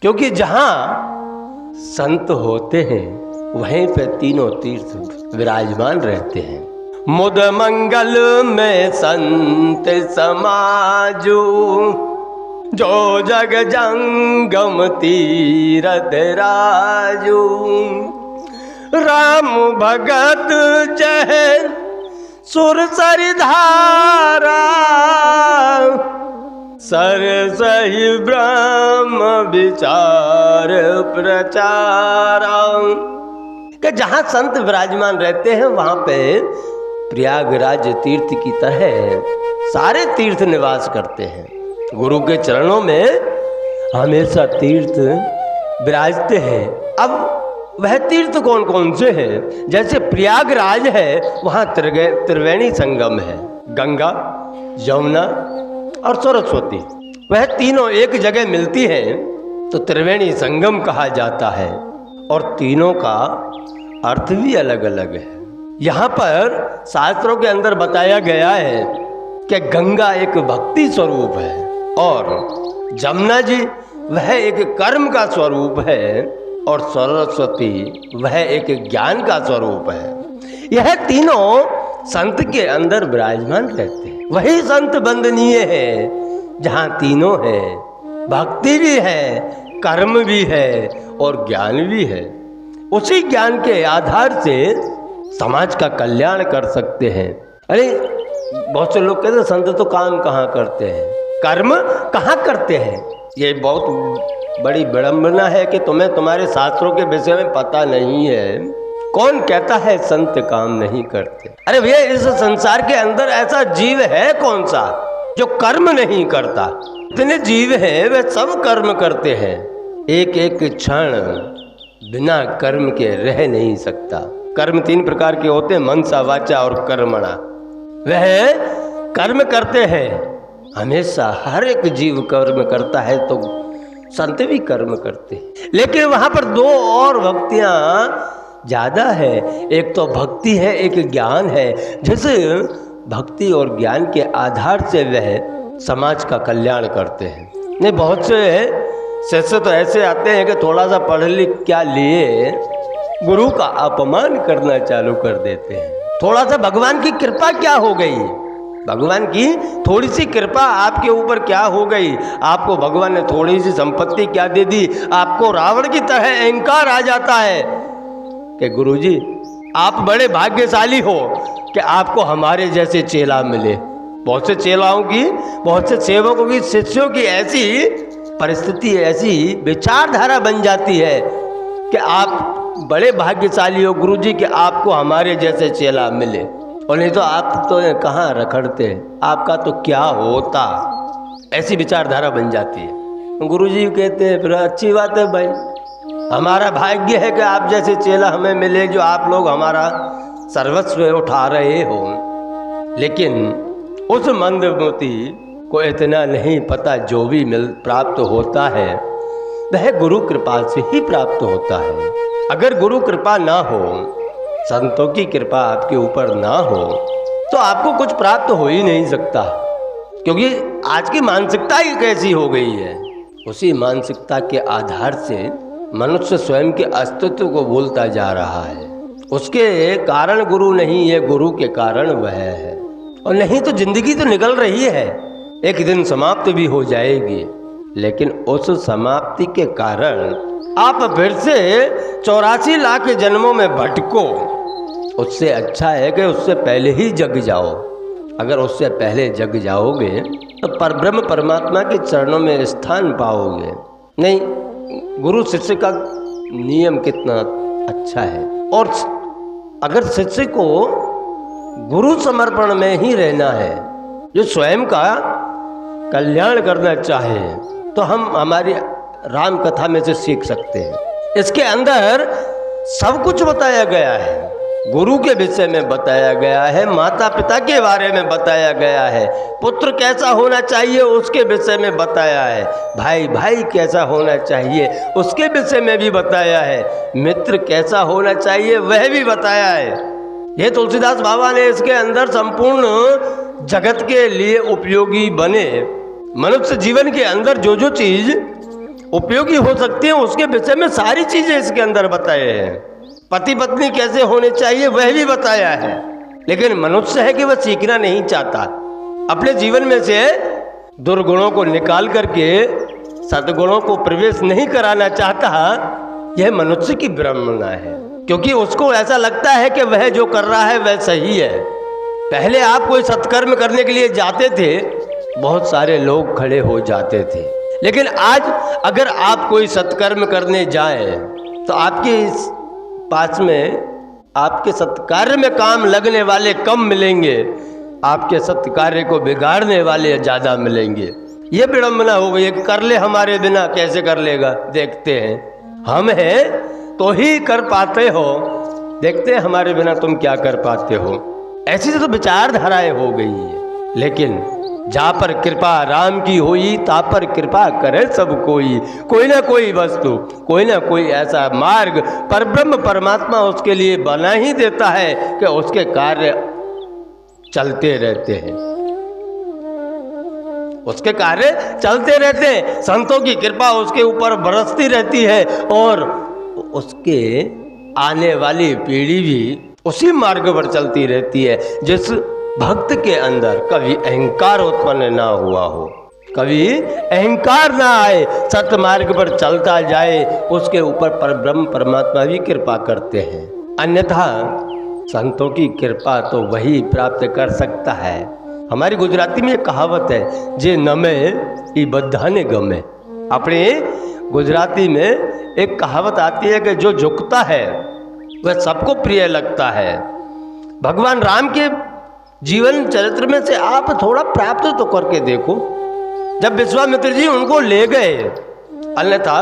क्योंकि जहां संत होते हैं वहीं पे तीनों तीर्थ विराजमान रहते हैं। मुद मंगल में संत समाजू, जो जग जंगम तीरथ राजू। राम भगत जय सुरसरि धारा, सर सही ब्रह्म विचार प्रचारा। कि जहाँ संत विराजमान रहते हैं वहाँ पे प्रयागराज तीर्थ की तरह सारे तीर्थ निवास करते हैं। गुरु के चरणों में हमेशा तीर्थ विराजते हैं। अब वह तीर्थ कौन कौन से हैं? जैसे प्रयागराज है, वहाँ त्रिवेणी संगम है, गंगा, यमुना और सरस्वती। वह तीनों एक जगह मिलती हैं तो त्रिवेणी संगम कहा जाता है। और तीनों का अर्थ भी अलग अलग है। यहाँ पर शास्त्रों के अंदर बताया गया है कि गंगा एक भक्ति स्वरूप है और जमुना जी वह एक कर्म का स्वरूप है और सरस्वती वह एक ज्ञान का स्वरूप है। यह तीनों संत के अंदर विराजमान रहते हैं। वही संत वंदनीय है जहाँ तीनों है, भक्ति भी है, कर्म भी है और ज्ञान भी है। उसी ज्ञान के आधार से समाज का कल्याण कर सकते हैं। अरे बहुत से लोग कहते हैं संत तो काम कहाँ करते हैं, कर्म कहाँ करते हैं। ये बहुत बड़ी विडंबना है कि तुम्हें तुम्हारे शास्त्रों के विषय में पता नहीं है। कौन कहता है संत काम नहीं करते? अरे भैया, इस संसार के अंदर ऐसा जीव है कौन सा जो कर्म नहीं करता? इतने जीव हैं वे सब कर्म करते हैं। एक एक क्षण बिना कर्म के रह नहीं सकता। कर्म 3 प्रकार के होते हैं, मनसा, वाचा और कर्मणा। वह कर्म करते हैं हमेशा। हर एक जीव कर्म करता है तो संत भी कर्म करते हैं। लेकिन वहाँ पर 2 और भक्तियाँ ज़्यादा है। एक तो भक्ति है, एक ज्ञान है। जैसे भक्ति और ज्ञान के आधार से वह समाज का कल्याण करते हैं। नहीं, बहुत से शिष्य तो ऐसे आते हैं कि थोड़ा सा पढ़ लिख क्या लिए गुरु का अपमान करना चालू कर देते हैं। थोड़ा सा भगवान की कृपा क्या हो गई, भगवान की थोड़ी सी कृपा आपके ऊपर क्या हो गई, आपको भगवान ने थोड़ी सी संपत्ति क्या दे दी, आपको रावण की तरह अहंकार आ जाता है कि गुरुजी आप बड़े भाग्यशाली हो कि आपको हमारे जैसे चेला मिले। बहुत से चेलाओं की, बहुत से सेवकों की, शिष्यों की ऐसी परिस्थिति, ऐसी विचारधारा बन जाती है कि आप बड़े भाग्यशाली हो गुरुजी कि आपको हमारे जैसे चेला मिले, और नहीं तो आप तो कहाँ रखड़ते, आपका तो क्या होता। ऐसी विचारधारा बन जाती है। गुरुजी कहते हैं फिर अच्छी बात है भाई, हमारा भाग्य है कि आप जैसे चेला हमें मिले जो आप लोग हमारा सर्वस्व उठा रहे हो। लेकिन उस मंदमती को इतना नहीं पता, जो भी प्राप्त होता है वह गुरु कृपा से ही प्राप्त होता है। अगर गुरु कृपा ना हो, संतों की कृपा आपके ऊपर ना हो तो आपको कुछ प्राप्त हो ही नहीं सकता। क्योंकि आज की मानसिकता ही कैसी हो गई है, उसी मानसिकता के आधार से मनुष्य स्वयं के अस्तित्व को भूलता जा रहा है। उसके कारण गुरु नहीं है, गुरु के कारण वह है। और नहीं तो जिंदगी तो निकल रही है, एक दिन समाप्त भी हो जाएगी। लेकिन उस समाप्ति के कारण आप फिर से 84 लाख जन्मों में भटको। उससे अच्छा है कि उससे पहले ही जग जाओ। अगर उससे पहले जग जाओगे तो परब्रह्म परमात्मा के चरणों में स्थान पाओगे। नहीं, गुरु शिष्य का नियम कितना अच्छा है। और अगर शिष्य को गुरु समर्पण में ही रहना है, जो स्वयं का कल्याण करना चाहे, तो हम हमारी राम कथा में से सीख सकते हैं। इसके अंदर सब कुछ बताया गया है। गुरु के विषय में बताया गया है, माता पिता के बारे में बताया गया है, पुत्र कैसा होना चाहिए उसके विषय में बताया है, भाई भाई कैसा होना चाहिए उसके विषय में भी बताया है, मित्र कैसा होना चाहिए वह भी बताया है। ये तुलसीदास बाबा ने इसके अंदर संपूर्ण जगत के लिए उपयोगी बने, मनुष्य जीवन के अंदर जो जो चीज उपयोगी हो सकती हैं उसके विषय में सारी चीजें इसके अंदर बताए हैं। पति पत्नी कैसे होने चाहिए वह भी बताया है। लेकिन मनुष्य है कि वह सीखना नहीं चाहता, अपने जीवन में से दुर्गुणों को निकाल करके सद्गुणों को प्रवेश नहीं कराना चाहता। यह मनुष्य की ब्रह्मणा है, क्योंकि उसको ऐसा लगता है कि वह जो कर रहा है वह सही है। पहले आप कोई सत्कर्म करने के लिए जाते थे, बहुत सारे लोग खड़े हो जाते थे, लेकिन आज अगर आप कोई सत्कर्म करने जाएं तो आपके इस पास में आपके सत्कार्य में काम लगने वाले कम मिलेंगे, आपके सत्कार्य को बिगाड़ने वाले ज़्यादा मिलेंगे। ये विडंबना हो गई है। कर ले हमारे बिना कैसे कर लेगा, देखते हैं। हम हैं तो ही कर पाते हो, देखते हैं हमारे बिना तुम क्या कर पाते हो। ऐसी तो विचारधाराएं हो गई है। लेकिन जहाँ पर कृपा राम की हुई ता पर कृपा करे सब कोई ना कोई वस्तु, कोई ना कोई ऐसा मार्ग परब्रह्म परमात्मा उसके लिए बना ही देता है कि उसके कार्य चलते रहते हैं, उसके कार्य चलते रहते हैं। संतों की कृपा उसके ऊपर बरसती रहती है और उसके आने वाली पीढ़ी भी उसी मार्ग पर चलती रहती है। जिस भक्त के अंदर कभी अहंकार उत्पन्न ना हुआ हो, कभी अहंकार ना आए, सत्य मार्ग पर चलता जाए, उसके ऊपर परब्रह्म परमात्मा भी कृपा करते हैं। अन्यथा संतों की कृपा तो वही प्राप्त कर सकता है। हमारी गुजराती में एक कहावत है, जे नमे ई बधाने गमे। अपने गुजराती में एक कहावत आती है कि जो झुकता है वह सबको प्रिय लगता है। भगवान राम के जीवन चरित्र में से आप थोड़ा प्राप्त तो करके देखो। जब विश्वामित्र जी उनको ले गए, अन्यथा